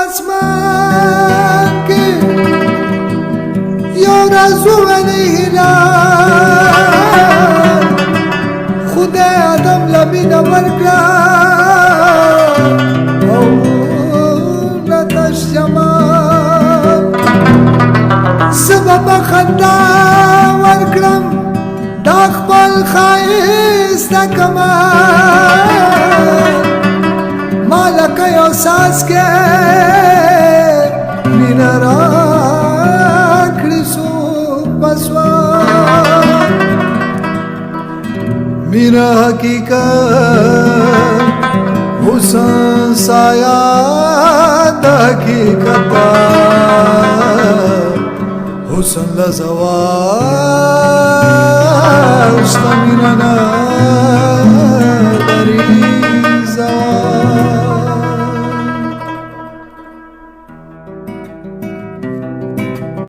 پاسمان کې یو رازو ولې هلال خدای آدم له مینه ورکړه او له تش جمال زه به په خندا ورکړم دا خپل ښایسته کمال ما لکه یو څاڅکی مینه راکړي څوک په سوال مینه حقیقت حسن سایه د حقیقت حسن لزوال شته مینه نه